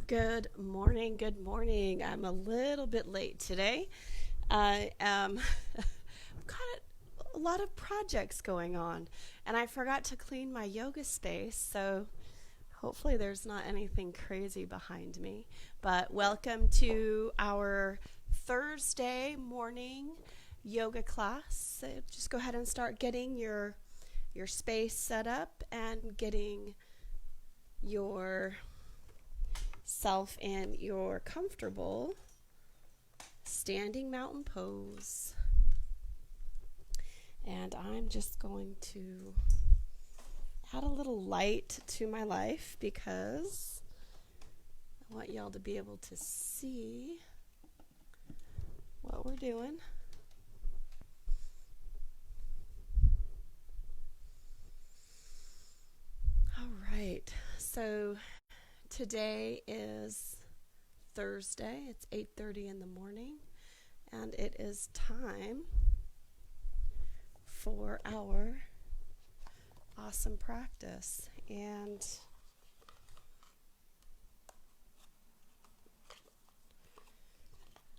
Good morning. Good morning. I'm a little bit late today. I am got a lot of projects going on, and I forgot to clean my yoga space, so hopefully there's not anything crazy behind me. But welcome to our Thursday morning yoga class. So just go ahead and start getting your space set up and getting your self in your comfortable standing mountain pose. And I'm just going to add a little light to my life because I want y'all to be able to see what we're doing. All right, so today is Thursday. It's 8:30 in the morning, and it is time for our awesome practice. And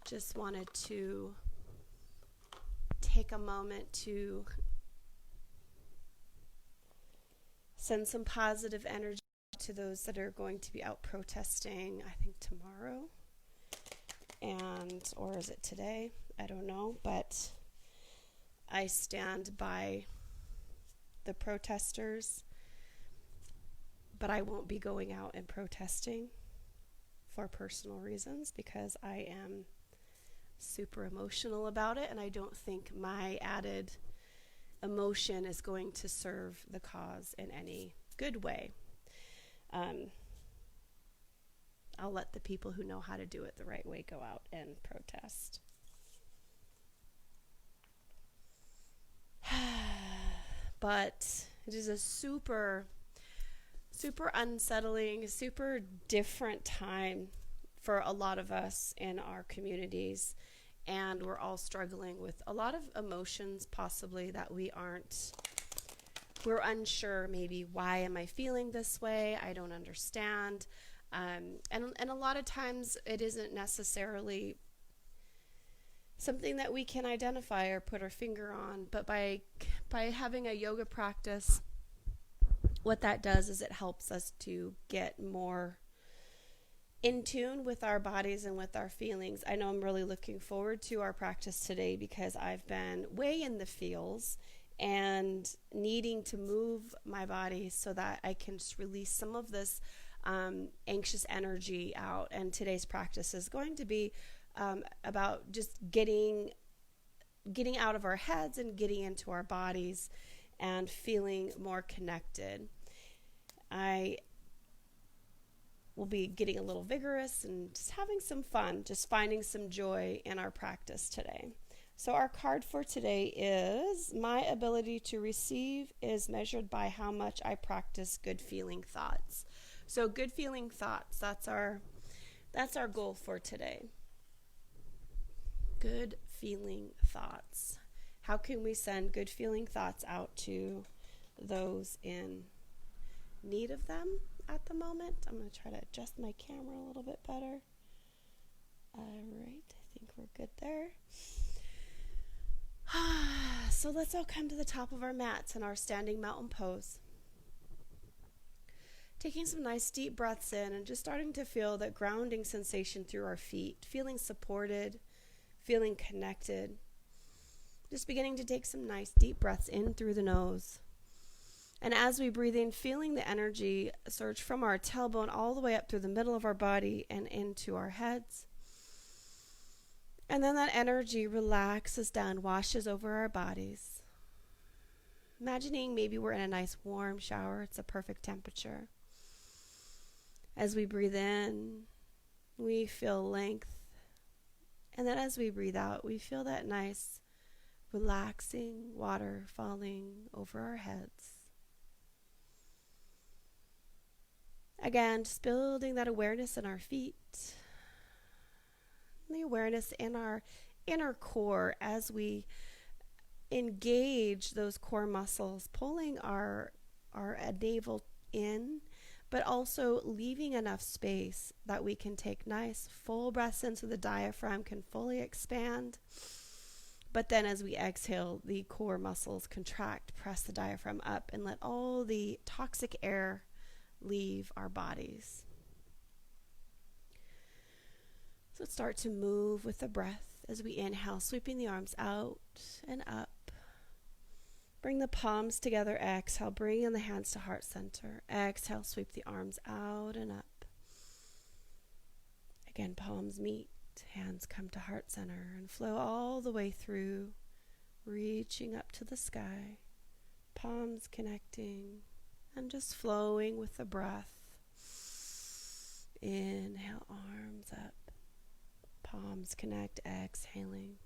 just wanted to take a moment to send some positive energy to those that are going to be out protesting, I think tomorrow, or is it today? I don't know, but I stand by the protesters, but I won't be going out and protesting for personal reasons because I am super emotional about it, and I don't think my added emotion is going to serve the cause in any good way. I'll let the people who know how to do it the right way go out and protest. But it is a super unsettling, super different time for a lot of us in our communities. And we're all struggling with a lot of emotions possibly that we're unsure maybe, why am I feeling this way? I don't understand. And a lot of times it isn't necessarily something that we can identify or put our finger on, but by having a yoga practice, what that does is it helps us to get more in tune with our bodies and with our feelings. I know I'm really looking forward to our practice today because I've been way in the feels and needing to move my body so that I can just release some of this anxious energy out. And today's practice is going to be about just getting out of our heads and getting into our bodies and feeling more connected. I will be getting a little vigorous and just having some fun, just finding some joy in our practice today. So our card for today is, my ability to receive is measured by how much I practice good feeling thoughts. So good feeling thoughts, that's our goal for today. Good feeling thoughts. How can we send good feeling thoughts out to those in need of them at the moment? I'm going to try to adjust my camera a little bit better. All right, I think we're good there. So let's all come to the top of our mats in our standing mountain pose. Taking some nice deep breaths in and just starting to feel that grounding sensation through our feet, feeling supported, feeling connected. Just beginning to take some nice deep breaths in through the nose. And as we breathe in, feeling the energy surge from our tailbone all the way up through the middle of our body and into our heads. And then that energy relaxes down, washes over our bodies. Imagining maybe we're in a nice warm shower. It's a perfect temperature. As we breathe in, we feel length. And then as we breathe out, we feel that nice, relaxing water falling over our heads. Again, just building that awareness in our feet. The awareness in our inner core as we engage those core muscles, pulling our navel in, but also leaving enough space that we can take nice full breaths in so the diaphragm can fully expand. But then as we exhale, the core muscles contract, press the diaphragm up, and let all the toxic air leave our bodies. So let's start to move with the breath as we inhale, sweeping the arms out and up. Bring the palms together, exhale, bring in the hands to heart center. Exhale, sweep the arms out and up. Again, palms meet, hands come to heart center and flow all the way through, reaching up to the sky, palms connecting and just flowing with the breath. Inhale, arms up, palms connect, exhaling,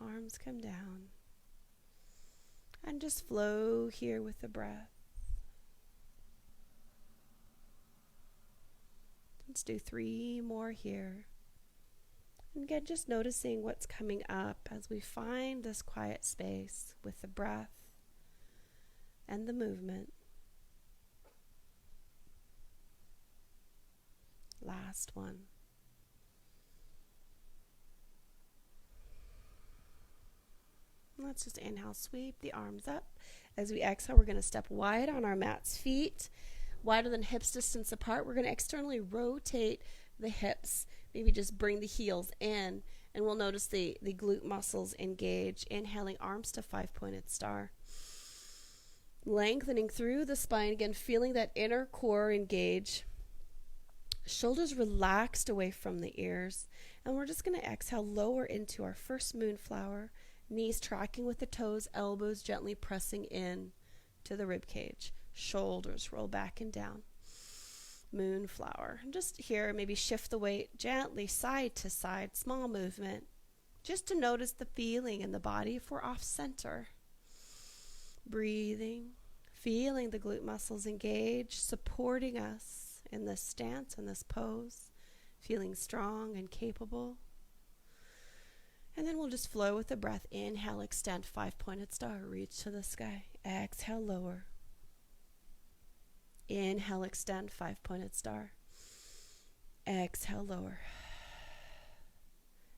arms come down. And just flow here with the breath. Let's do 3 more here. And again, just noticing what's coming up as we find this quiet space with the breath and the movement. Last one. Let's just inhale, sweep the arms up. As we exhale, we're going to step wide on our mat's feet, wider than hips distance apart. We're going to externally rotate the hips. Maybe just bring the heels in, and we'll notice the glute muscles engage. Inhaling, arms to 5-pointed star. Lengthening through the spine, again, feeling that inner core engage. Shoulders relaxed away from the ears. And we're just going to exhale, lower into our first moonflower. Knees tracking with the toes, elbows gently pressing in to the rib cage. Shoulders roll back and down. Moonflower. And just here, maybe shift the weight gently side to side, small movement. Just to notice the feeling in the body if we're off center. Breathing, feeling the glute muscles engage, supporting us in this stance, in this pose. Feeling strong and capable. And then we'll just flow with the breath. Inhale, extend, 5-pointed star, reach to the sky. Exhale, lower. Inhale, extend, 5-pointed star. Exhale, lower.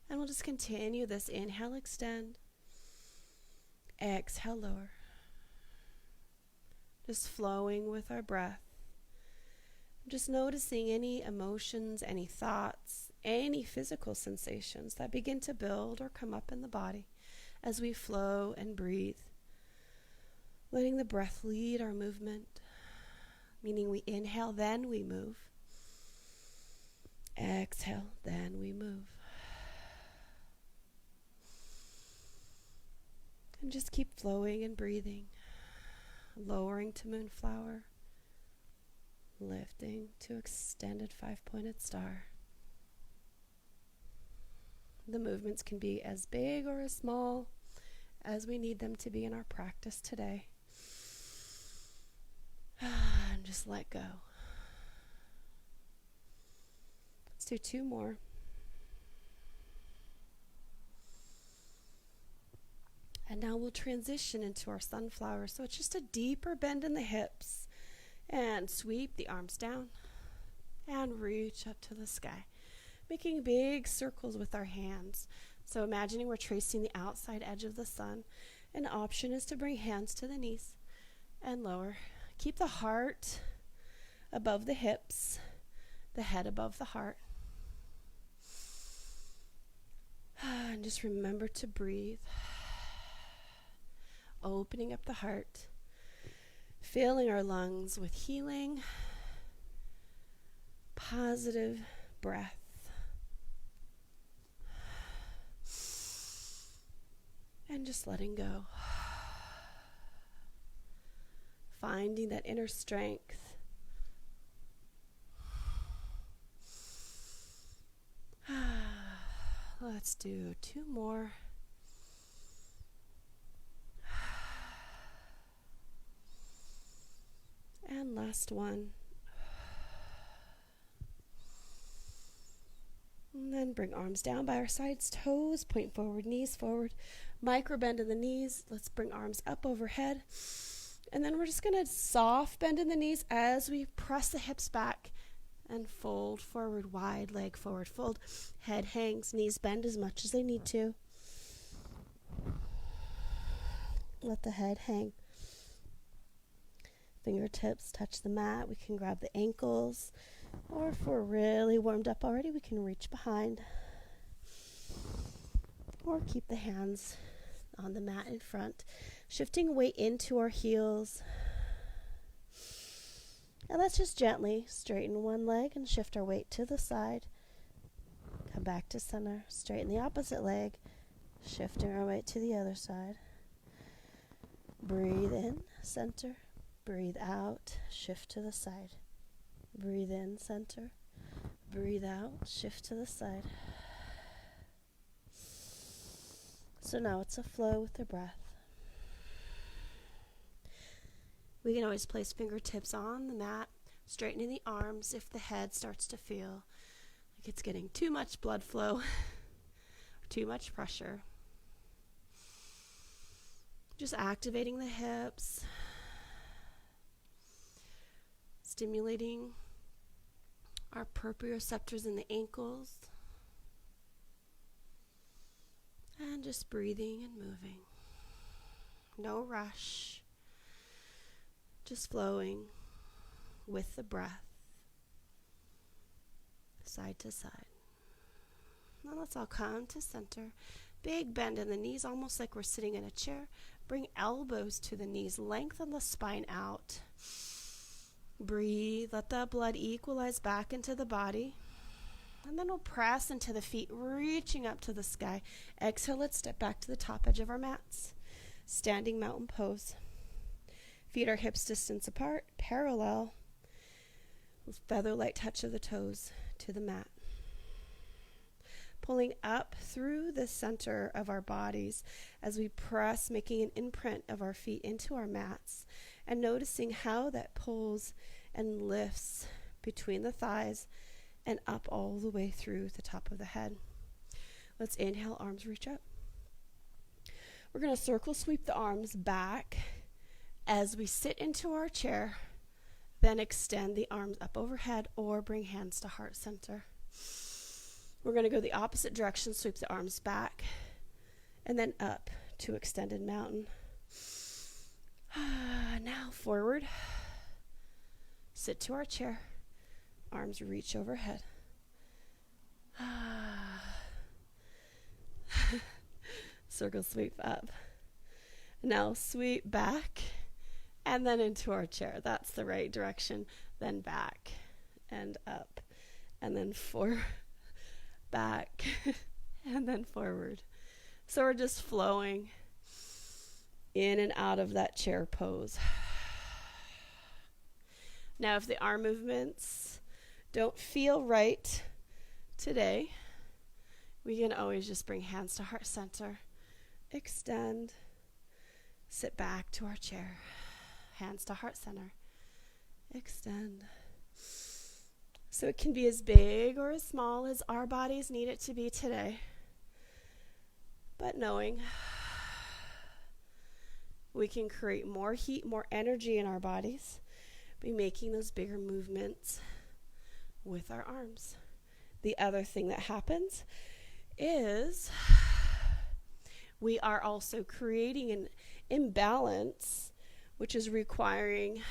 And we'll just continue this. Inhale, extend. Exhale, lower. Just flowing with our breath. Just noticing any emotions, any thoughts, any physical sensations that begin to build or come up in the body as we flow and breathe. Letting the breath lead our movement, meaning we inhale, then we move. Exhale, then we move. And just keep flowing and breathing, lowering to moonflower, lifting to extended 5-pointed star. The movements can be as big or as small as we need them to be in our practice today. And just let go. Let's do 2 more. And now we'll transition into our sunflower. So it's just a deeper bend in the hips. And sweep the arms down and reach up to the sky, making big circles with our hands. So imagining we're tracing the outside edge of the sun. An option is to bring hands to the knees and lower. Keep the heart above the hips, the head above the heart. And just remember to breathe. Opening up the heart. Filling our lungs with healing, positive breath. And just letting go. Finding that inner strength. Let's do 2 more. And last one. And then bring arms down by our sides, toes, point forward, knees forward. Micro bend in the knees. Let's bring arms up overhead. And then we're just going to soft bend in the knees as we press the hips back and fold forward, wide leg forward fold. Head hangs, knees bend as much as they need to. Let the head hang. Fingertips touch the mat. We can grab the ankles, or if we're really warmed up already, we can reach behind, or keep the hands on the mat in front, shifting weight into our heels. And let's just gently straighten one leg and shift our weight to the side. Come back to center, straighten the opposite leg, shifting our weight to the other side. Breathe in, center. Breathe out, shift to the side. Breathe in, center. Breathe out, shift to the side. So now it's a flow with the breath. We can always place fingertips on the mat, straightening the arms if the head starts to feel like it's getting too much blood flow, or too much pressure. Just activating the hips, stimulating our proprioceptors in the ankles, and just breathing and moving. No rush, just flowing with the breath, side to side. Now let's all come to center. Big bend in the knees, almost like we're sitting in a chair. Bring elbows to the knees, lengthen the spine out. Breathe, let the blood equalize back into the body. And then we'll press into the feet, reaching up to the sky. Exhale, let's step back to the top edge of our mats. Standing mountain pose. Feet are hips distance apart, parallel, with feather-light touch of the toes to the mat. Pulling up through the center of our bodies as we press, making an imprint of our feet into our mats, and noticing how that pulls and lifts between the thighs and up all the way through the top of the head. Let's inhale, arms reach up. We're going to circle sweep the arms back as we sit into our chair, then extend the arms up overhead or bring hands to heart center. We're going to go the opposite direction, sweep the arms back, and then up to extended mountain. Now forward, sit to our chair, arms reach overhead. Circle sweep up. Now sweep back and then into our chair. That's the right direction. Then back and up and then forward, back and then forward. So we're just flowing in and out of that chair pose. Now if the arm movements don't feel right today, we can always just bring hands to heart center, extend, sit back to our chair, hands to heart center, extend. So it can be as big or as small as our bodies need it to be today. But knowing we can create more heat, more energy in our bodies by making those bigger movements with our arms. The other thing that happens is we are also creating an imbalance, which is requiring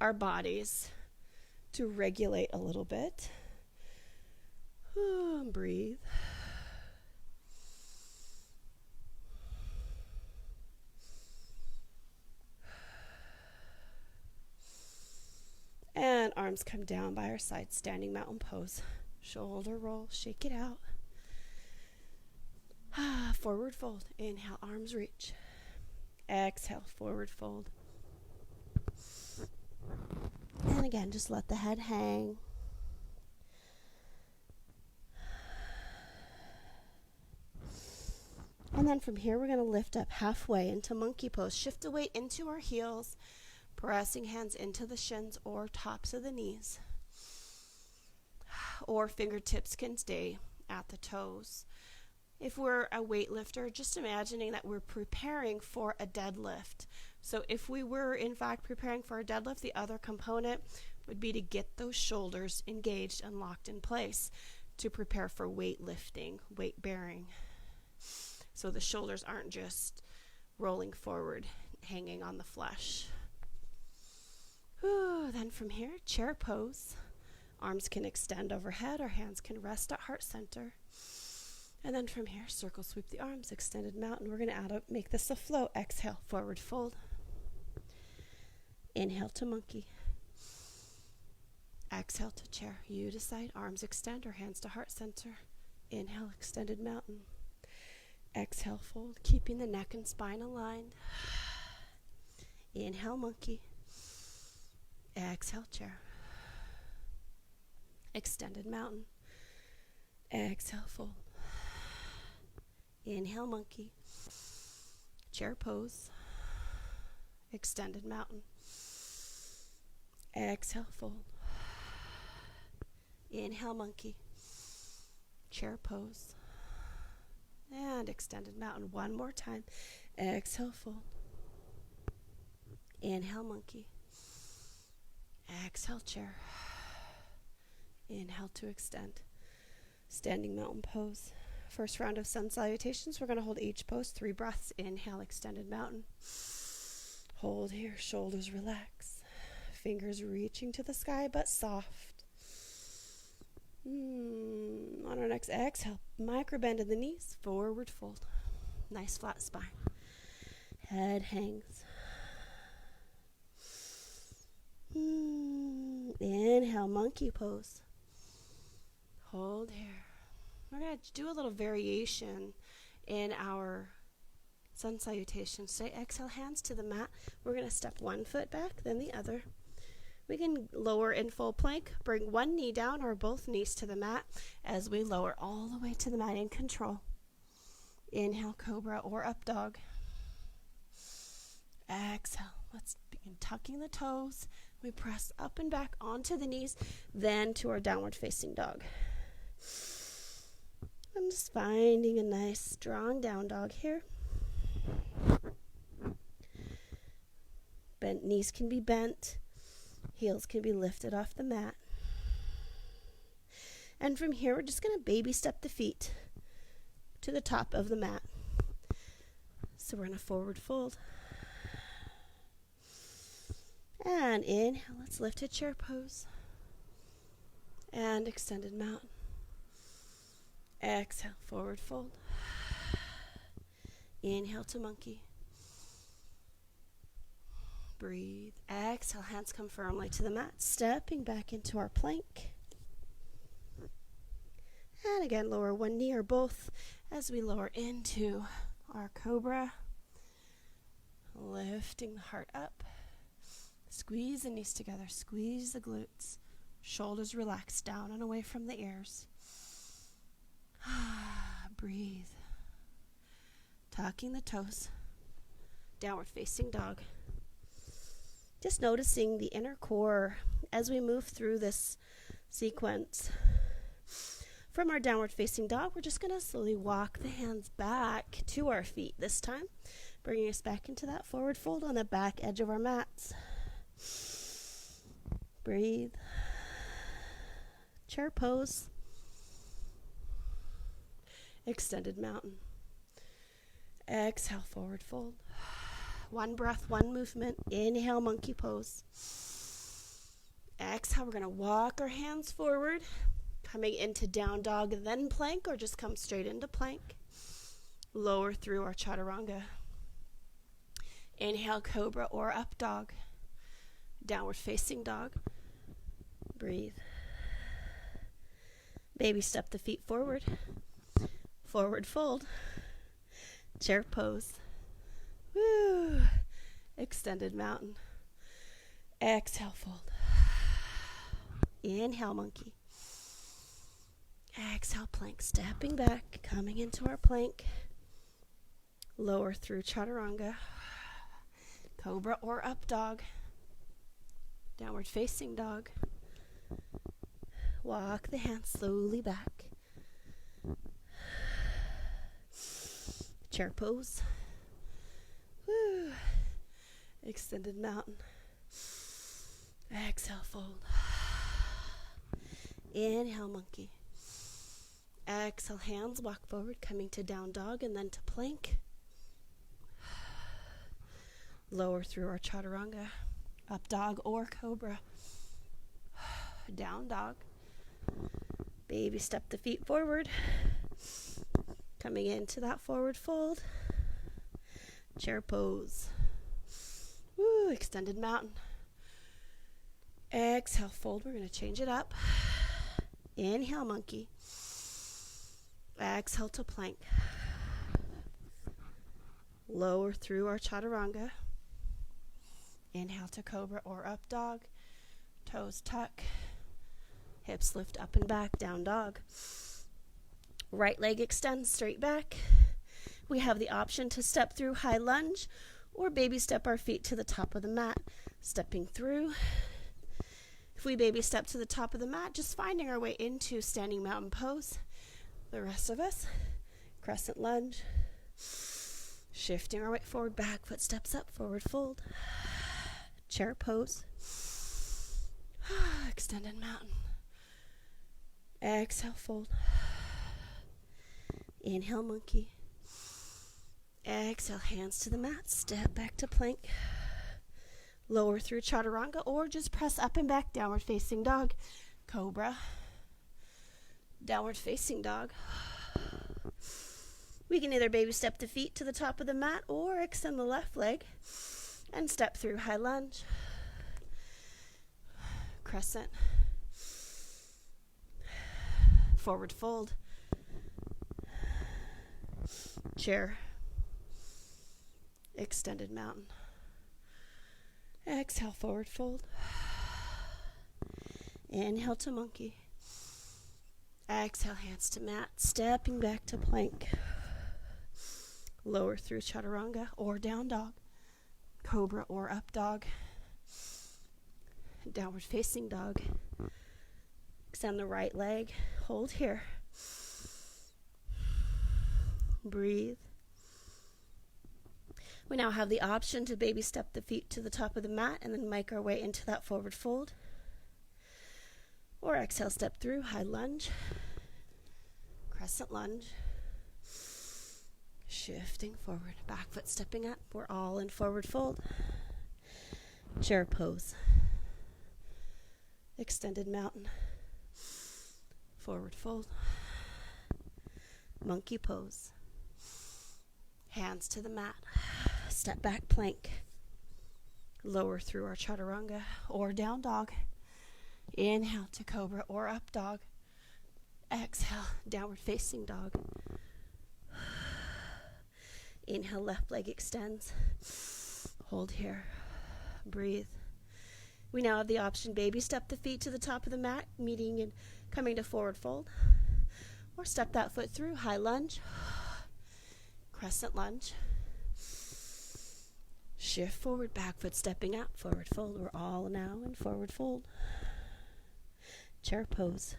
our bodies to regulate a little bit. Breathe. And arms come down by our sides, standing mountain pose. Shoulder roll, shake it out. Forward fold. Inhale, arms reach. Exhale, forward fold. And again, just let the head hang. And then from here, we're going to lift up halfway into monkey pose. Shift the weight into our heels, pressing hands into the shins or tops of the knees. Or fingertips can stay at the toes. If we're a weightlifter, just imagining that we're preparing for a deadlift. So if we were in fact preparing for a deadlift, the other component would be to get those shoulders engaged and locked in place to prepare for weight lifting, weight bearing. So the shoulders aren't just rolling forward, hanging on the flesh. Then from here, chair pose. Arms can extend overhead, our hands can rest at heart center. And then from here, circle sweep the arms, extended mountain. We're going to make this a flow. Exhale, forward fold. Inhale to monkey. Exhale to chair. You decide. Arms extend or hands to heart center. Inhale, extended mountain. Exhale, fold, keeping the neck and spine aligned. Inhale, monkey. Exhale, chair. Extended mountain. Exhale, fold. Inhale, monkey. Chair pose. Extended mountain. Exhale, fold. Inhale, monkey. Chair pose. And extended mountain. One more time. Exhale, fold. Inhale, monkey. Exhale, chair. Inhale to extend. Standing mountain pose. First round of sun salutations. We're going to hold each pose 3 breaths. Inhale, extended mountain. Hold here. Shoulders relax. Fingers reaching to the sky but soft. On our next exhale, micro bend in the knees, forward fold. Nice flat spine. Head hangs. Inhale, monkey pose. Hold here. We're going to do a little variation in our sun salutation. Stay, exhale, hands to the mat. We're going to step one foot back, then the other. We can lower in full plank, bring one knee down or both knees to the mat as we lower all the way to the mat in control. Inhale, cobra or up dog. Exhale. Let's begin tucking the toes. We press up and back onto the knees, then to our downward facing dog. I'm just finding a nice strong down dog here. Bent knees can be bent. Heels can be lifted off the mat. And from here, we're just going to baby step the feet to the top of the mat. So we're going to forward fold. And inhale, let's lift to chair pose. And extended mountain. Exhale, forward fold. Inhale to monkey. Breathe. Exhale, hands come firmly to the mat. Stepping back into our plank. And again, lower one knee or both as we lower into our cobra. Lifting the heart up. Squeeze the knees together. Squeeze the glutes. Shoulders relax down and away from the ears. Breathe. Tucking the toes. Downward facing dog. Just noticing the inner core as we move through this sequence. From our downward facing dog, we're just going to slowly walk the hands back to our feet this time, bringing us back into that forward fold on the back edge of our mats. Breathe. Chair pose. Extended mountain. Exhale, forward fold. One breath, one movement. Inhale, monkey pose. Exhale, we're going to walk our hands forward, coming into down dog, then plank, or just come straight into plank. Lower through our chaturanga. Inhale, cobra or up dog. Downward facing dog. Breathe. Baby step the feet forward. Forward fold. Chair pose. Woo. Extended mountain. Exhale, fold. Inhale, monkey. Exhale, plank. Stepping back, coming into our plank. Lower through chaturanga. Cobra or up dog. Downward facing dog. Walk the hands slowly back. Chair pose. Woo. Extended mountain. Exhale, fold. Inhale, monkey. Exhale, hands, walk forward, coming to down dog and then to plank. Lower through our chaturanga. Up dog or cobra. Down dog. Baby step the feet forward. Coming into that forward fold. Chair pose. Woo, extended mountain. Exhale, fold. We're going to change it up. Inhale, monkey. Exhale to plank. Lower through our chaturanga. Inhale to cobra or up dog. Toes tuck. Hips lift up and back, down dog. Right leg extends straight back. We have the option to step through high lunge or baby step our feet to the top of the mat. Stepping through. If we baby step to the top of the mat, just finding our way into standing mountain pose. The rest of us, crescent lunge. Shifting our weight forward, back foot steps up, forward fold. Chair pose. Extended mountain. Exhale, fold. Inhale, monkey. Exhale, hands to the mat. Step back to plank. Lower through chaturanga or just press up and back, downward facing dog. Cobra. Downward facing dog. We can either baby step the feet to the top of the mat or extend the left leg and step through high lunge. Crescent. Forward fold. Chair. Extended mountain. Exhale, forward fold. Inhale to monkey. Exhale, hands to mat. Stepping back to plank. Lower through chaturanga or down dog. Cobra or up dog. Downward facing dog. Extend the right leg. Hold here. Breathe. We now have the option to baby step the feet to the top of the mat and then make our way into that forward fold. Or exhale, step through, high lunge, crescent lunge, shifting forward, back foot stepping up. We're all in forward fold. Chair pose. Extended mountain. Forward fold. Monkey pose. Hands to the mat. Step back plank. Lower through our chaturanga or down dog. Inhale to cobra or up dog. Exhale, downward facing dog. Inhale, left leg extends. Hold here. Breathe. We now have the option baby step the feet to the top of the mat, meeting and coming to forward fold. Or step that foot through, high lunge. Crescent lunge. Shift forward, back foot stepping up, forward fold. We're all now in forward fold. Chair pose.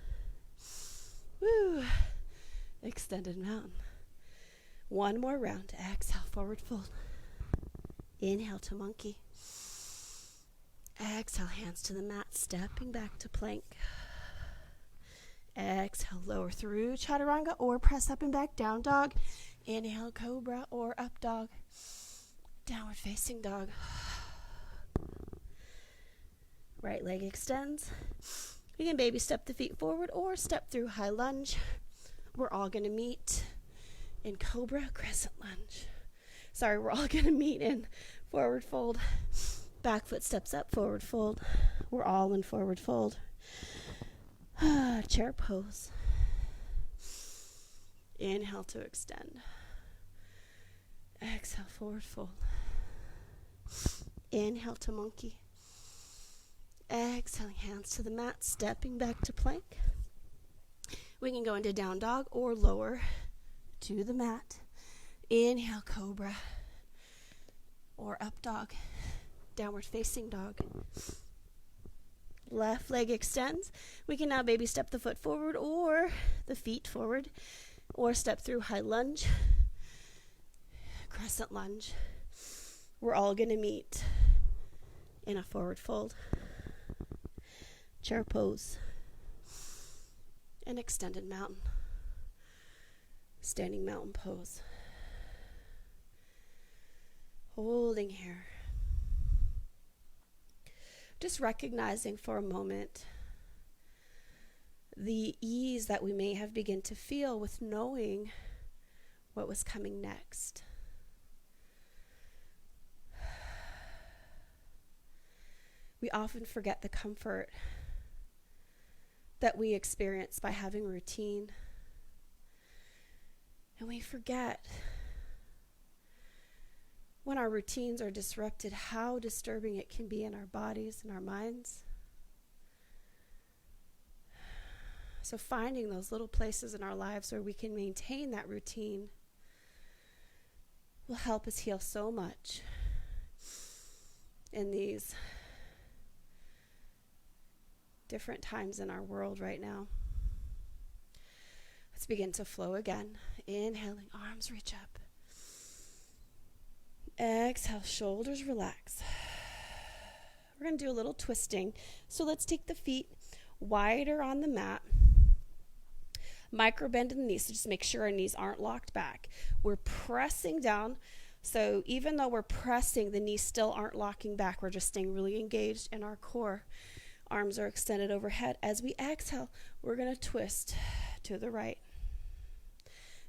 Woo! Extended mountain. One more round. Exhale, forward fold. Inhale to monkey. Exhale, hands to the mat, stepping back to plank. Exhale, lower through chaturanga or press up and back, down dog. Inhale, cobra or up dog. Downward facing dog. Right leg extends. You can baby step the feet forward or step through high lunge. We're all going to meet in cobra, crescent lunge. Sorry, we're all going to meet in forward fold. Back foot steps up, forward fold. We're all in forward fold. Chair pose. Inhale to extend. Exhale, forward fold. Inhale to monkey. Exhaling, hands to the mat, stepping back to plank. We can go into down dog or lower to the mat. Inhale, cobra or up dog. Downward facing dog. Left leg extends. We can now baby step the foot forward or the feet forward, or step through high lunge, crescent lunge. We're all going to meet in a forward fold, chair pose, an extended mountain, standing mountain pose. Holding here. Just recognizing for a moment the ease that we may have begun to feel with knowing what was coming next. We often forget the comfort that we experience by having routine. And we forget when our routines are disrupted, how disturbing it can be in our bodies and our minds. So finding those little places in our lives where we can maintain that routine will help us heal so much in these different times in our world right now. Let's begin to flow again. Inhaling, arms reach up. Exhale, shoulders relax. We're going to do a little twisting. So let's take the feet wider on the mat. Micro bend in the knees, so just make sure our knees aren't locked back. We're pressing down. So even though we're pressing, the knees still aren't locking back. We're just staying really engaged in our core. Arms are extended overhead. As we exhale, we're going to twist to the right.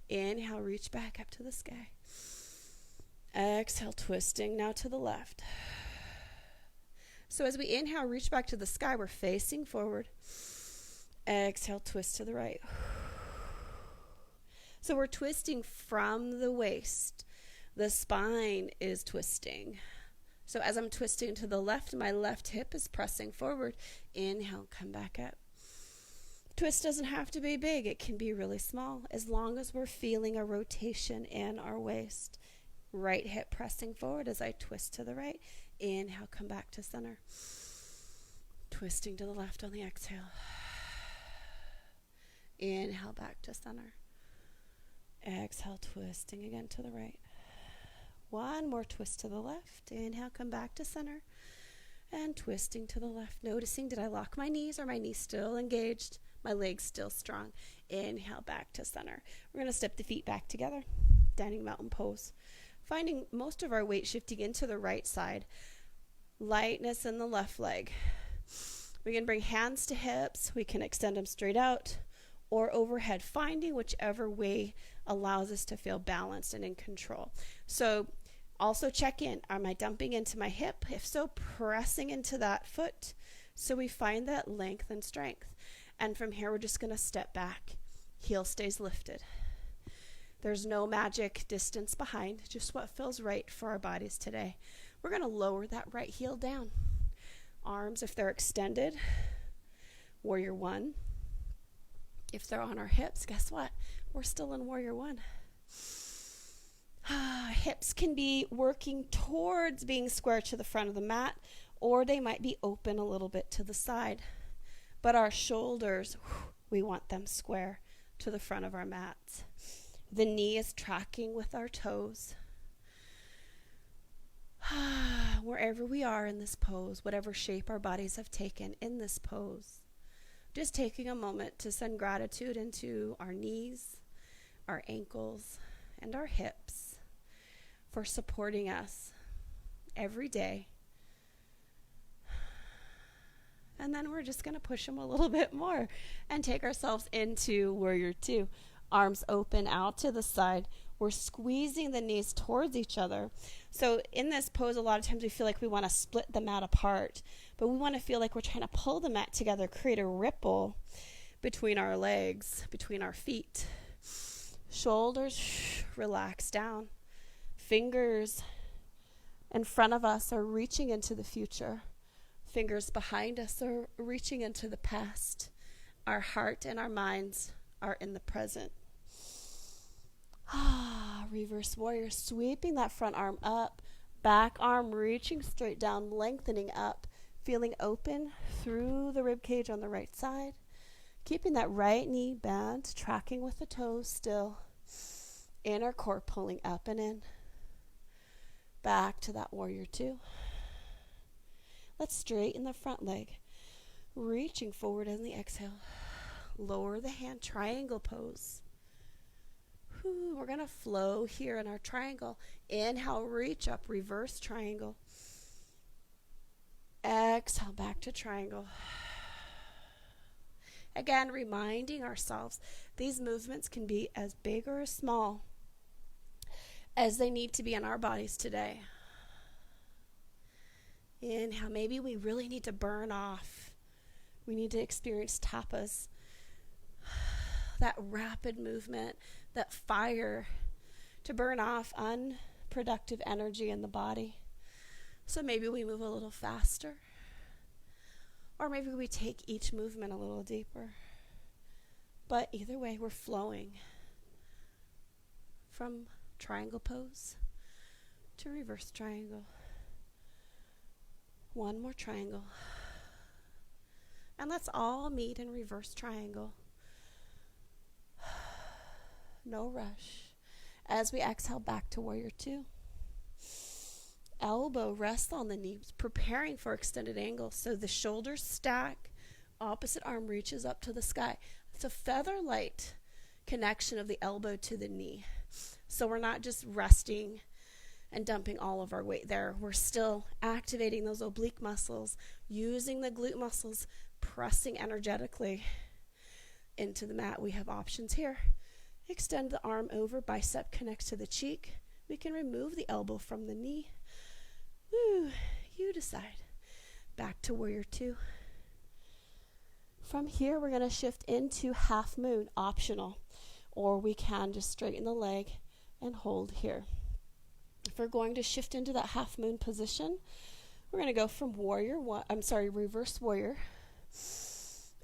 Inhale, reach back up to the sky. Exhale, twisting now to the left. So as we inhale, reach back to the sky, we're facing forward. Exhale, twist to the right. So we're twisting from the waist. The spine is twisting. So as I'm twisting to the left, my left hip is pressing forward. Inhale, come back up. Twist doesn't have to be big. It can be really small as long as we're feeling a rotation in our waist. Right hip pressing forward as I twist to the right. Inhale, come back to center. Twisting to the left on the exhale. Inhale, back to center. Exhale, twisting again to the right. One more twist to the left. Inhale, come back to center. And twisting to the left. Noticing, did I lock my knees? Or my knees still engaged? My legs still strong. Inhale, back to center. We're going to step the feet back together. Standing mountain pose. Finding most of our weight shifting into the right side. Lightness in the left leg. We can bring hands to hips. We can extend them straight out or overhead. Finding whichever way allows us to feel balanced and in control. So also check in. Am I dumping into my hip? If so, pressing into that foot. So we find that length and strength. And from here, we're just going to step back. Heel stays lifted. There's no magic distance behind, just what feels right for our bodies today. We're going to lower that right heel down. Arms, if they're extended, warrior one. If they're on our hips, guess what? We're still in warrior one. Hips can be working towards being square to the front of the mat, or they might be open a little bit to the side. But our shoulders, we want them square to the front of our mats. The knee is tracking with our toes. Wherever we are in this pose, whatever shape our bodies have taken in this pose, just taking a moment to send gratitude into our knees, our ankles, and our hips for supporting us every day. And then we're just going to push them a little bit more and take ourselves into warrior two. Arms open out to the side. We're squeezing the knees towards each other. So in this pose, a lot of times we feel like we want to split the mat apart, but we want to feel like we're trying to pull the mat together, create a ripple between our legs, between our feet. Shoulders relax down. Fingers in front of us are reaching into the future. Fingers behind us are reaching into the past. Our heart and our minds are in the present. Reverse warrior, sweeping that front arm up, back arm reaching straight down, lengthening up, feeling open through the rib cage on the right side, keeping that right knee bent, tracking with the toes still, inner core pulling up and in, back to that warrior two. Let's straighten the front leg, reaching forward in the exhale. Lower the hand, triangle pose. We're going to flow here in our triangle. Inhale, reach up, reverse triangle. Exhale, back to triangle. Again, reminding ourselves these movements can be as big or as small as they need to be in our bodies today. Inhale, maybe we really need to burn off. We need to experience tapas. That rapid movement, that fire to burn off unproductive energy in the body. So maybe we move a little faster. Or maybe we take each movement a little deeper. But either way, we're flowing from triangle pose to reverse triangle. One more triangle. And let's all meet in reverse triangle. No rush. As we exhale back to warrior two. Elbow rests on the knees, preparing for extended angle. So the shoulders stack, opposite arm reaches up to the sky. It's a feather light connection of the elbow to the knee. So we're not just resting and dumping all of our weight there. We're still activating those oblique muscles, using the glute muscles, pressing energetically into the mat. We have options here. Extend the arm over, bicep connects to the cheek. We can remove the elbow from the knee. Woo, you decide. Back to warrior two. From here, we're going to shift into half moon, optional. Or we can just straighten the leg and hold here. If we're going to shift into that half moon position, we're going to go from reverse warrior.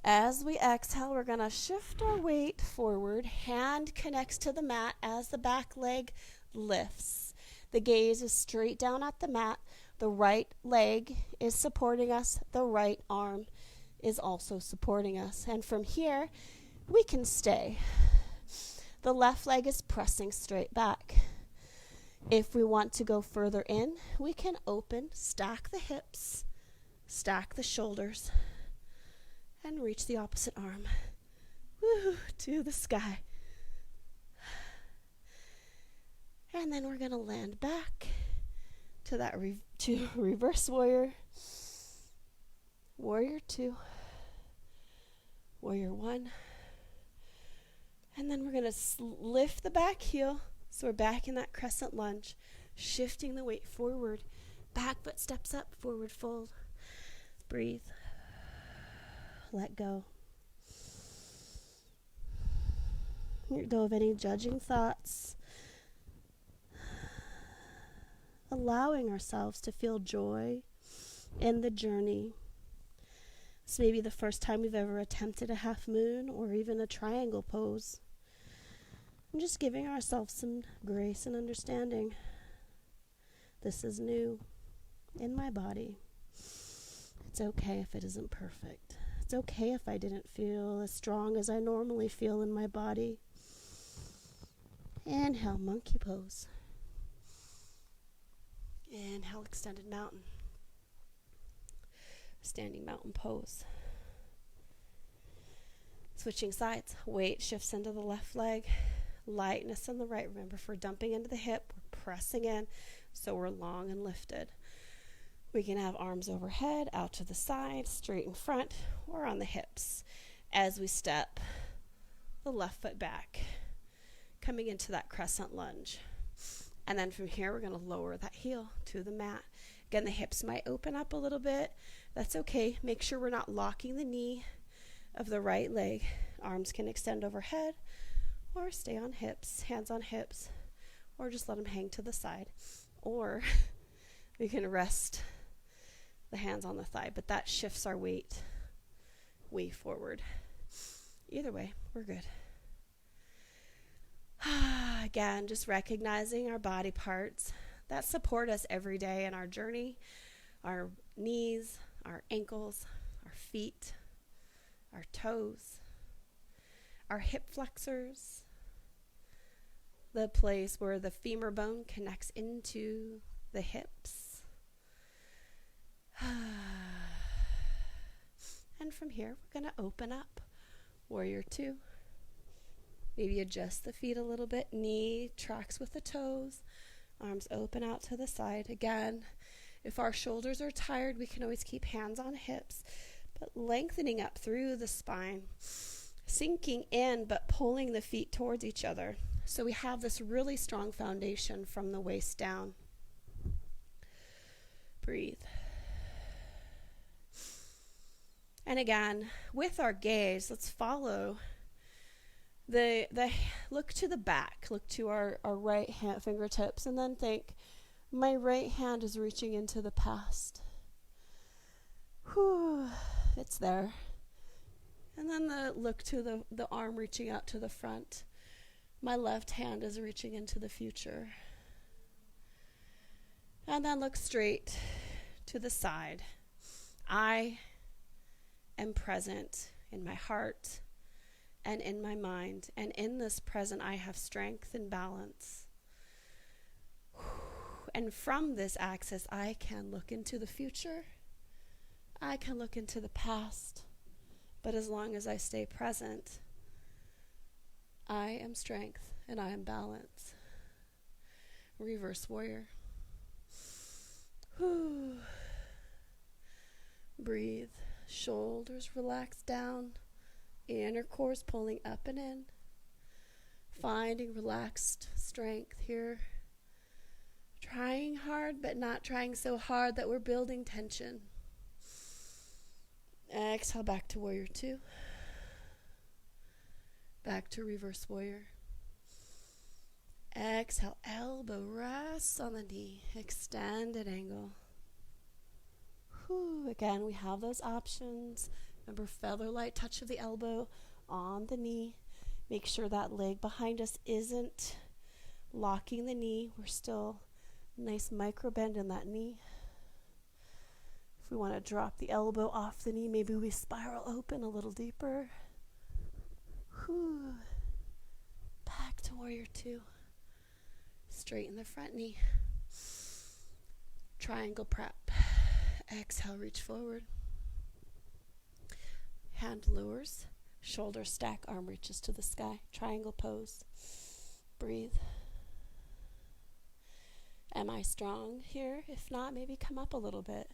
As we exhale, we're going to shift our weight forward. Hand connects to the mat as the back leg lifts. The gaze is straight down at the mat. The right leg is supporting us. The right arm is also supporting us. And from here, we can stay. The left leg is pressing straight back. If we want to go further in, we can open, stack the hips, stack the shoulders, and reach the opposite arm. Woo, to the sky. And then we're going to land back to that reverse warrior. Warrior two. Warrior one. And then we're going to lift the back heel. So we're back in that crescent lunge, shifting the weight forward. Back foot steps up, forward fold. Breathe. Let go. Let go of any judging thoughts. Allowing ourselves to feel joy in the journey. This may be the first time we've ever attempted a half moon or even a triangle pose. I'm just giving ourselves some grace and understanding. This is new in my body. It's okay if it isn't perfect. It's okay if I didn't feel as strong as I normally feel in my body. Inhale, monkey pose. Inhale, extended mountain. Standing mountain pose. Switching sides. Weight shifts into the left leg. Lightness on the right. Remember, if we're dumping into the hip, we're pressing in, so we're long and lifted. We can have arms overhead, out to the side, straight in front, or on the hips as we step the left foot back, coming into that crescent lunge. And then from here, we're going to lower that heel to the mat. Again, the hips might open up a little bit. That's okay. Make sure we're not locking the knee of the right leg. Arms can extend overhead or stay on hips, hands on hips, or just let them hang to the side. Or we can rest the hands on the thigh, but that shifts our weight way forward. Either way, we're good. Again, just recognizing our body parts that support us every day in our journey, our knees, our ankles, our feet, our toes, our hip flexors, the place where the femur bone connects into the hips. And from here, we're going to open up. Warrior 2. Maybe adjust the feet a little bit. Knee tracks with the toes. Arms open out to the side. Again, if our shoulders are tired, we can always keep hands on hips, but lengthening up through the spine, sinking in, but pulling the feet towards each other. So we have this really strong foundation from the waist down. Breathe. And again, with our gaze, let's follow the look to the back, look to our right hand fingertips, and then think, my right hand is reaching into the past. Whew, it's there. And then look to the arm reaching out to the front. My left hand is reaching into the future. And then look straight to the side. I am present in my heart and in my mind. And in this present, I have strength and balance. And from this axis, I can look into the future. I can look into the past. But as long as I stay present, I am strength and I am balance. Reverse warrior. Whew. Breathe. Shoulders relax down. Inner cores pulling up and in. Finding relaxed strength here. Trying hard, but not trying so hard that we're building tension. Exhale back to warrior 2. Back to reverse warrior. Exhale, elbow rests on the knee. Extended angle. Whew. Again, we have those options. Remember, feather light touch of the elbow on the knee. Make sure that leg behind us isn't locking the knee. We're still nice micro bend in that knee. If we want to drop the elbow off the knee, maybe we spiral open a little deeper. Whew. Back to warrior 2. Straighten the front knee. Triangle prep. Exhale, reach forward. Hand lowers. Shoulder stack, arm reaches to the sky. Triangle pose. Breathe. Am I strong here? If not, maybe come up a little bit.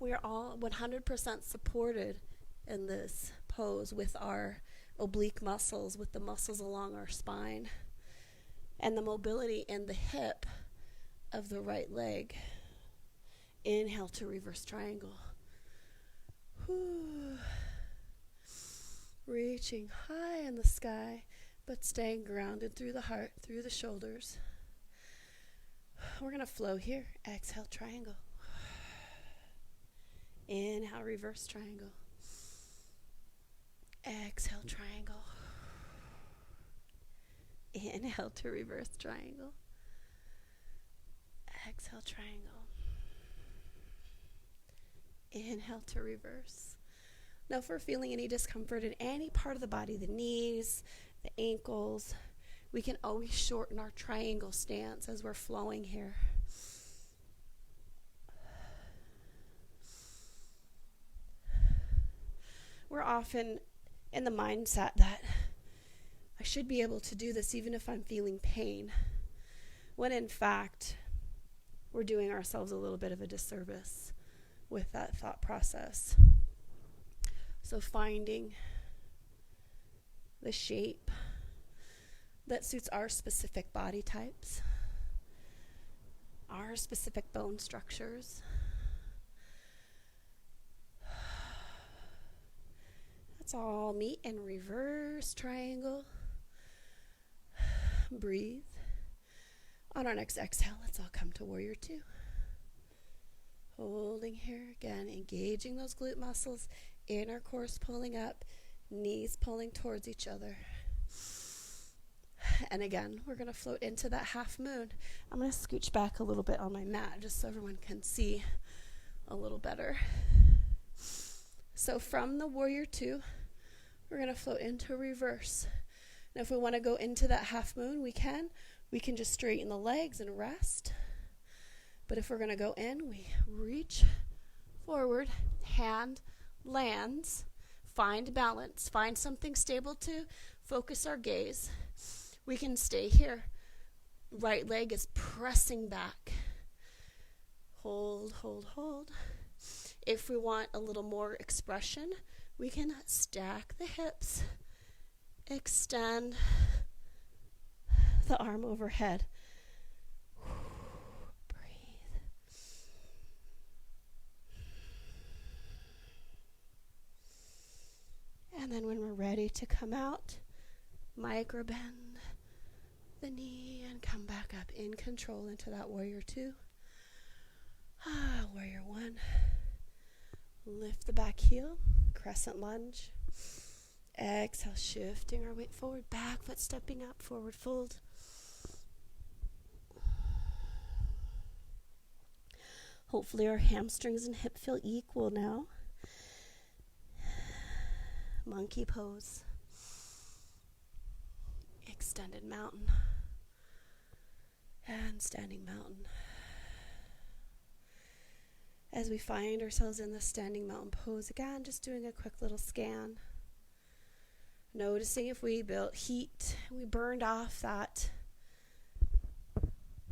We are all 100% supported in this pose with our oblique muscles, with the muscles along our spine, and the mobility in the hip of the right leg. Inhale to reverse triangle. Whew. Reaching high in the sky, but staying grounded through the heart, through the shoulders. We're going to flow here. Exhale, triangle. Inhale, reverse triangle. Exhale, triangle. Inhale to reverse triangle. Exhale, triangle. Inhale to reverse. Now, if we're feeling any discomfort in any part of the body, the knees, the ankles, we can always shorten our triangle stance as we're flowing here. We're often in the mindset that I should be able to do this even if I'm feeling pain, when in fact, we're doing ourselves a little bit of a disservice with that thought process. So finding the shape that suits our specific body types, our specific bone structures. Let's all meet in reverse triangle. Breathe. On our next exhale, let's all come to warrior 2. Holding here again, engaging those glute muscles, inner cores pulling up, knees pulling towards each other. And again, we're going to float into that half moon. I'm going to scooch back a little bit on my mat just so everyone can see a little better. So from the warrior 2, we're going to float into reverse. Now if we want to go into that half moon, we can. We can just straighten the legs and rest. But if we're going to go in, we reach forward, hand lands, find balance, find something stable to focus our gaze. We can stay here. Right leg is pressing back. Hold, hold, hold. If we want a little more expression, we can stack the hips, extend the arm overhead. Breathe. And then when we're ready to come out, micro bend the knee and come back up in control into that warrior two. Warrior one. Lift the back heel, crescent lunge. Exhale, shifting our weight forward, back foot stepping up, forward fold. Hopefully our hamstrings and hip feel equal now. Monkey pose. Extended mountain. And standing mountain. As we find ourselves in the standing mountain pose, again, just doing a quick little scan. Noticing if we built heat, we burned off that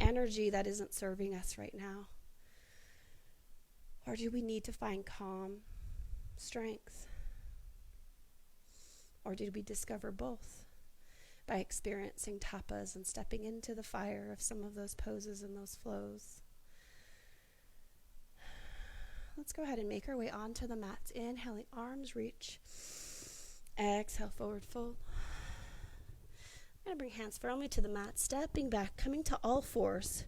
energy that isn't serving us right now. Or do we need to find calm, strength? Or did we discover both by experiencing tapas and stepping into the fire of some of those poses and those flows? Let's go ahead and make our way onto the mats. Inhaling, arms reach. Exhale, forward fold. I'm going to bring hands firmly to the mat, stepping back, coming to all fours.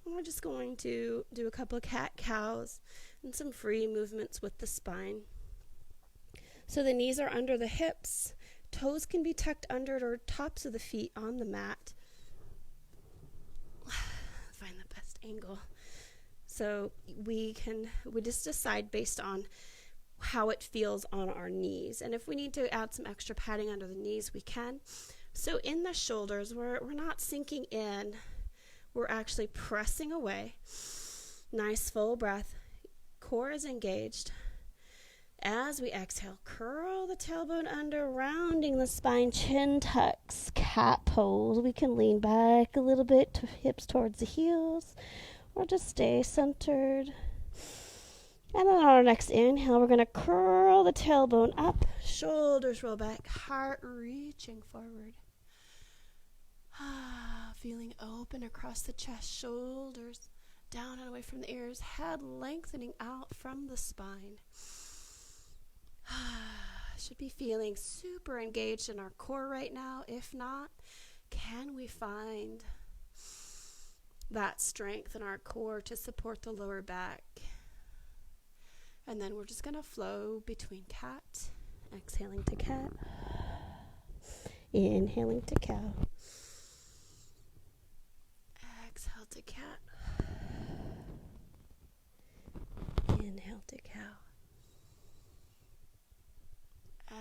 And we're just going to do a couple of cat-cows and some free movements with the spine. So the knees are under the hips. Toes can be tucked under or tops of the feet on the mat. Find the best angle. So we just decide based on how it feels on our knees. And if we need to add some extra padding under the knees, we can. So in the shoulders, we're not sinking in. We're actually pressing away. Nice full breath. Core is engaged. As we exhale, curl the tailbone under, rounding the spine, chin tucks, cat pose. We can lean back a little bit, to hips towards the heels, or just stay centered. And then on our next inhale, we're going to curl the tailbone up, shoulders roll back, heart reaching forward. Feeling open across the chest, shoulders down and away from the ears, head lengthening out from the spine. Should be feeling super engaged in our core right now. If not, can we find that strength in our core to support the lower back? And then we're just going to flow between cat, exhaling to cat, inhaling to cow, exhale to cat, inhale to cow.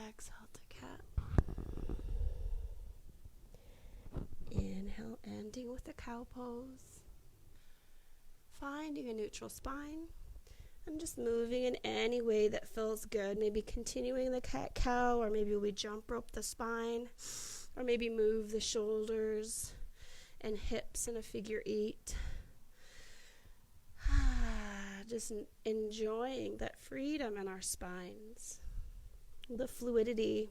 Exhale to cat. Inhale, ending with a cow pose. Finding a neutral spine. And just moving in any way that feels good. Maybe continuing the cat-cow, or maybe we jump rope the spine, or maybe move the shoulders and hips in a figure 8. Just enjoying that freedom in our spines. The fluidity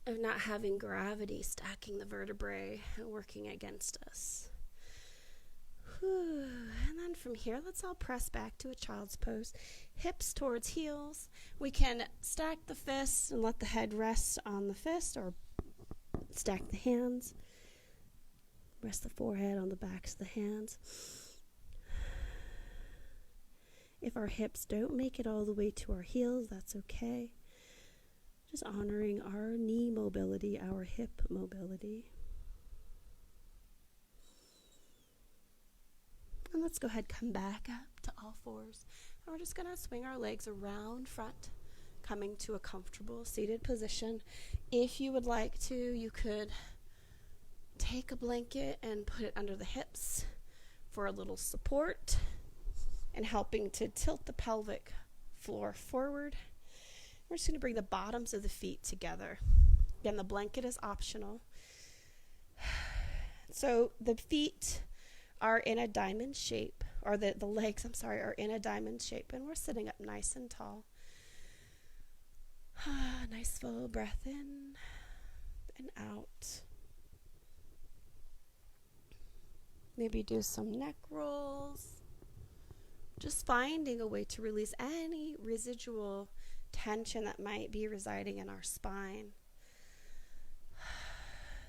of not having gravity stacking the vertebrae and working against us. And then from here, let's all press back to a child's pose. Hips towards heels. We can stack the fists and let the head rest on the fist, or stack the hands. Rest the forehead on the backs of the hands. If our hips don't make it all the way to our heels, that's okay. Just honoring our knee mobility, our hip mobility. And let's go ahead, come back up to all fours. And we're just going to swing our legs around front, coming to a comfortable seated position. If you would like to, you could take a blanket and put it under the hips, for a little support and helping to tilt the pelvic floor forward. We're just going to bring the bottoms of the feet together. Again, the blanket is optional. So the feet are in a diamond shape, or the legs, are in a diamond shape, and we're sitting up nice and tall. Nice full breath in and out. Maybe do some neck rolls. Just finding a way to release any residual tension that might be residing in our spine.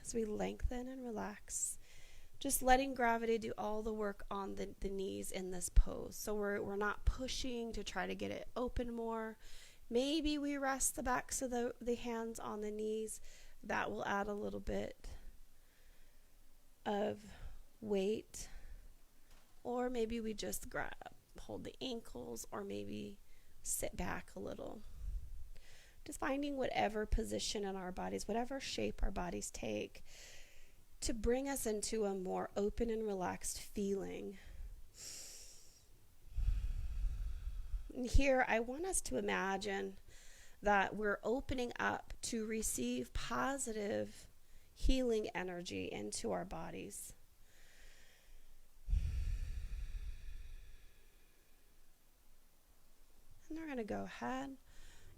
As we lengthen and relax, just letting gravity do all the work on the knees in this pose. So we're not pushing to try to get it open more. Maybe we rest the backs of the hands on the knees. That will add a little bit of weight. Or maybe we just hold the ankles, or maybe sit back a little. Just finding whatever position in our bodies, whatever shape our bodies take, to bring us into a more open and relaxed feeling. And here, I want us to imagine that we're opening up to receive positive healing energy into our bodies. And we're going to go ahead.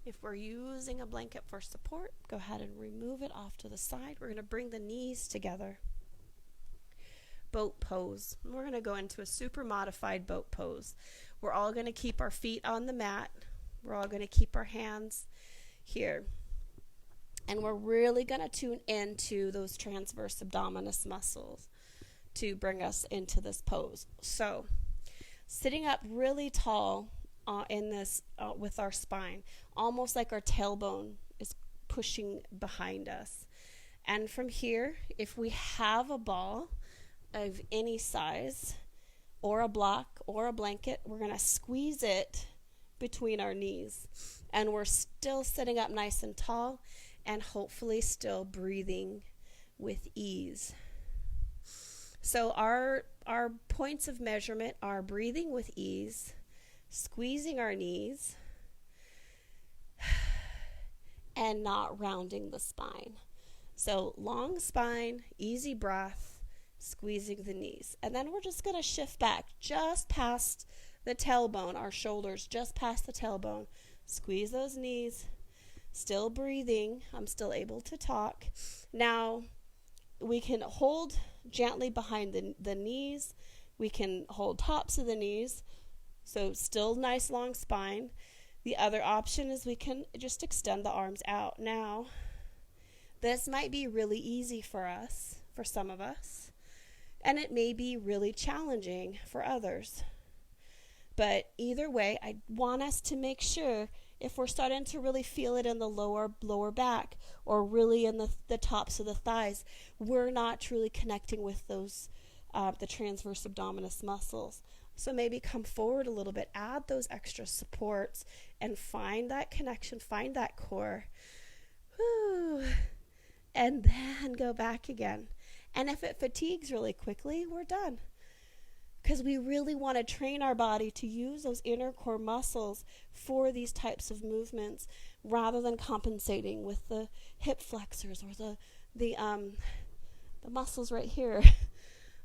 If we're using a blanket for support, go ahead and remove it off to the side. We're going to bring the knees together. Boat pose. We're going to go into a super modified boat pose. We're all going to keep our feet on the mat. We're all going to keep our hands here. And we're really going to tune into those transverse abdominis muscles to bring us into this pose. So, sitting up really tall in this with our spine, almost like our tailbone is pushing behind us. And from here, if we have a ball of any size, or a block, or a blanket, we're going to squeeze it between our knees. And we're still sitting up nice and tall, and hopefully still breathing with ease. So our points of measurement are breathing with ease, squeezing our knees, and not rounding the spine. So long spine, easy breath, squeezing the knees. And then we're just going to shift back just past the tailbone, our shoulders just past the tailbone. Squeeze those knees, still breathing. I'm still able to talk. Now, we can hold gently behind the knees. We can hold tops of the knees. So still nice long spine. The other option is we can just extend the arms out. Now, this might be really easy for us, for some of us, and it may be really challenging for others. But either way, I want us to make sure, if we're starting to really feel it in the lower back, or really in the tops of the thighs, we're not truly connecting with those the transverse abdominis muscles. So maybe come forward a little bit, add those extra supports, and find that connection, find that core. Whew. And then go back again. And if it fatigues really quickly, we're done. Because we really want to train our body to use those inner core muscles for these types of movements, rather than compensating with the hip flexors or the muscles right here,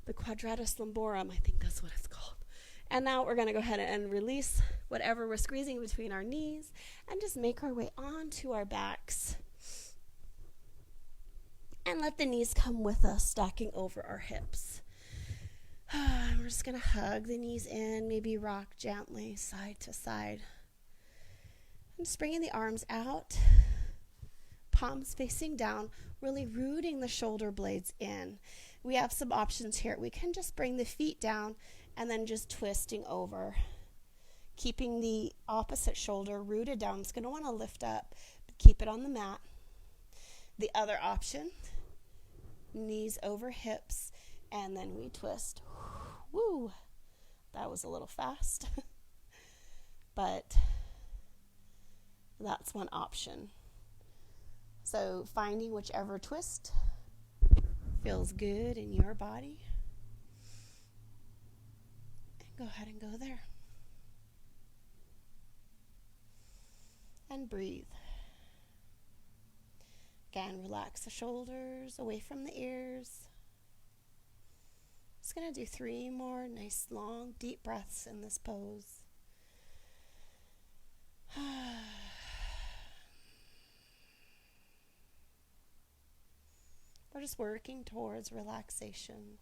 the quadratus lumborum, I think that's what it's called. And now we're going to go ahead and release whatever we're squeezing between our knees and just make our way onto our backs. And let the knees come with us, stacking over our hips. We're just going to hug the knees in, maybe rock gently side to side. I'm just bringing the arms out, palms facing down, really rooting the shoulder blades in. We have some options here. We can just bring the feet down and then just twisting over, keeping the opposite shoulder rooted down. It's going to want to lift up, but keep it on the mat. The other option, knees over hips, and then we twist. Woo! That was a little fast. But that's one option. So finding whichever twist feels good in your body. Go ahead and go there. And breathe. Again, relax the shoulders away from the ears. Just going to do 3 more nice, long, deep breaths in this pose. We're just working towards relaxation.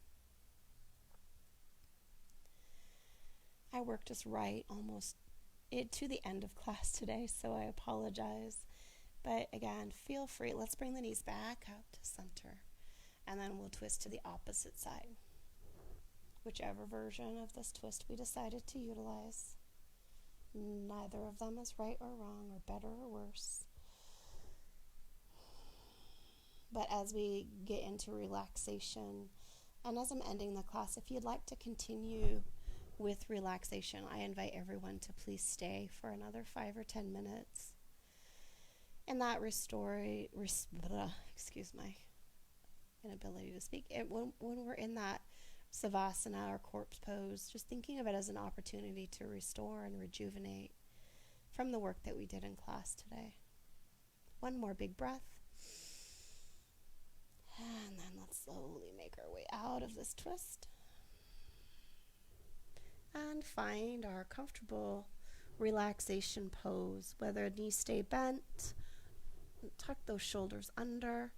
I worked us right almost to the end of class today, so I apologize. But again, feel free. Let's bring the knees back out to center, and then we'll twist to the opposite side. Whichever version of this twist we decided to utilize. Neither of them is right or wrong, or better or worse. But as we get into relaxation, and as I'm ending the class, if you'd like to continue with relaxation, I invite everyone to please stay for another 5 or 10 minutes. And that excuse my inability to speak. When we're in that Savasana or corpse pose, just thinking of it as an opportunity to restore and rejuvenate from the work that we did in class today. One more big breath. And then let's slowly make our way out of this twist. And find our comfortable relaxation pose, whether knees stay bent, tuck those shoulders under,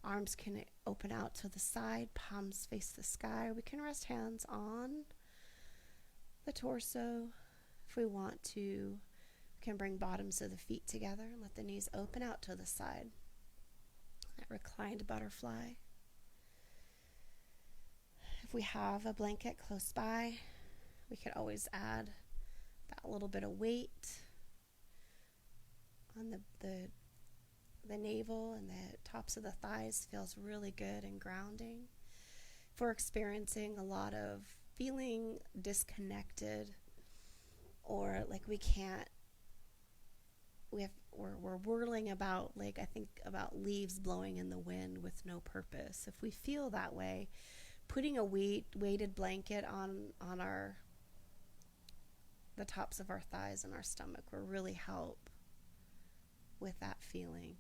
arms can open out to the side, palms face the sky. We can rest hands on the torso. If we want to, we can bring bottoms of the feet together and let the knees open out to the side. That reclined butterfly. If we have a blanket close by, we could always add that little bit of weight on the navel and the tops of the thighs. Feels really good and grounding. If we're experiencing a lot of feeling disconnected, or like we're whirling about, like I think about leaves blowing in the wind with no purpose. If we feel that way, putting a weighted blanket on the tops of our thighs and our stomach will really help with that feeling.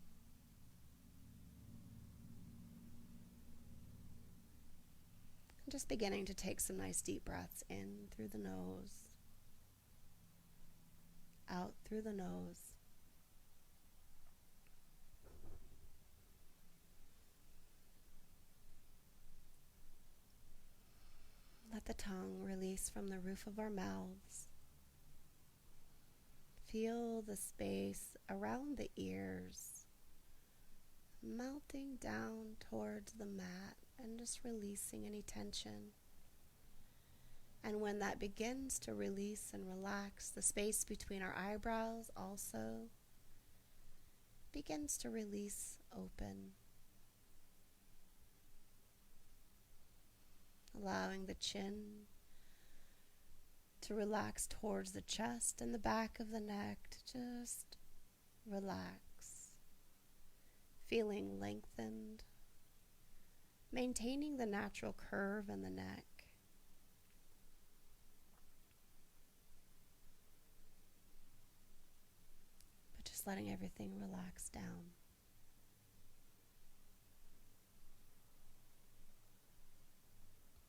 And just beginning to take some nice deep breaths in through the nose, out through the nose. Let the tongue release from the roof of our mouths. Feel the space around the ears melting down towards the mat and just releasing any tension. And when that begins to release and relax, the space between our eyebrows also begins to release open. Allowing the chin to relax towards the chest and the back of the neck to just relax, feeling lengthened, maintaining the natural curve in the neck. But just letting everything relax down.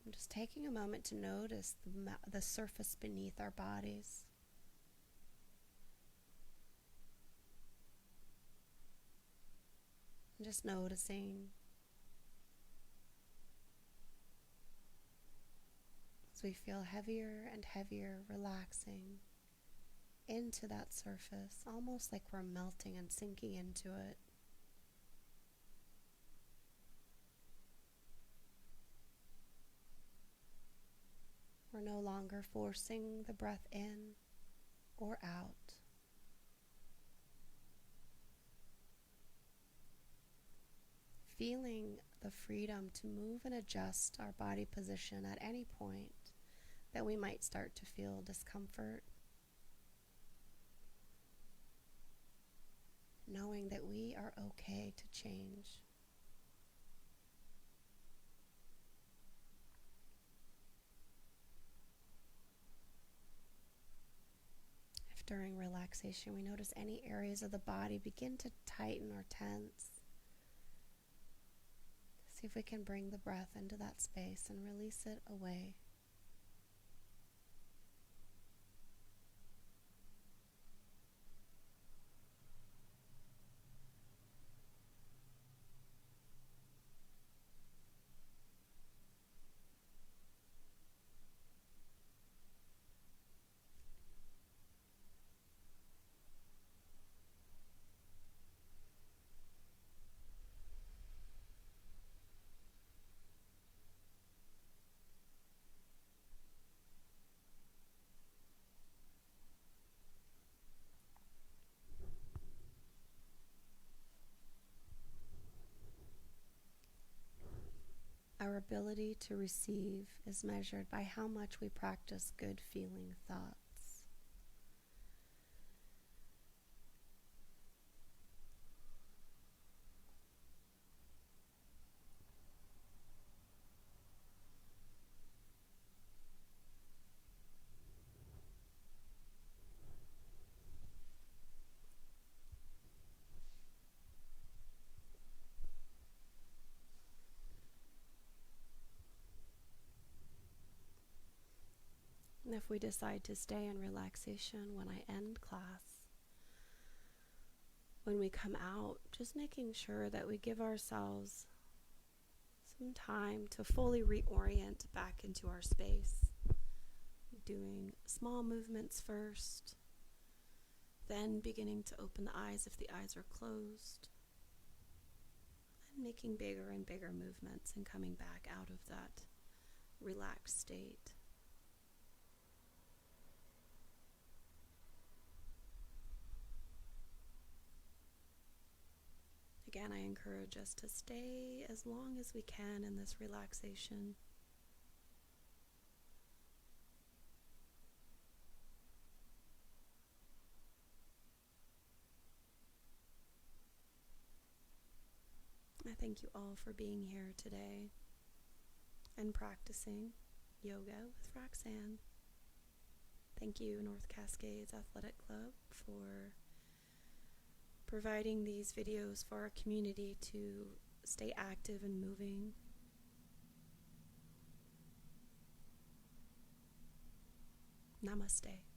I'm just taking a moment to notice the surface beneath our bodies. And just noticing as we feel heavier and heavier, relaxing into that surface, almost like we're melting and sinking into it. We're no longer forcing the breath in or out. Feeling the freedom to move and adjust our body position at any point that we might start to feel discomfort. Knowing that we are okay to change. during relaxation. We notice any areas of the body begin to tighten or tense. See if we can bring the breath into that space and release it away. Our ability to receive is measured by how much we practice good feeling thoughts. And if we decide to stay in relaxation when I end class, when we come out, just making sure that we give ourselves some time to fully reorient back into our space, doing small movements first, then beginning to open the eyes if the eyes are closed, and making bigger and bigger movements and coming back out of that relaxed state. Again, I encourage us to stay as long as we can in this relaxation. I thank you all for being here today and practicing yoga with Roxanne. Thank you, North Cascades Athletic Club, for providing these videos for our community to stay active and moving. Namaste.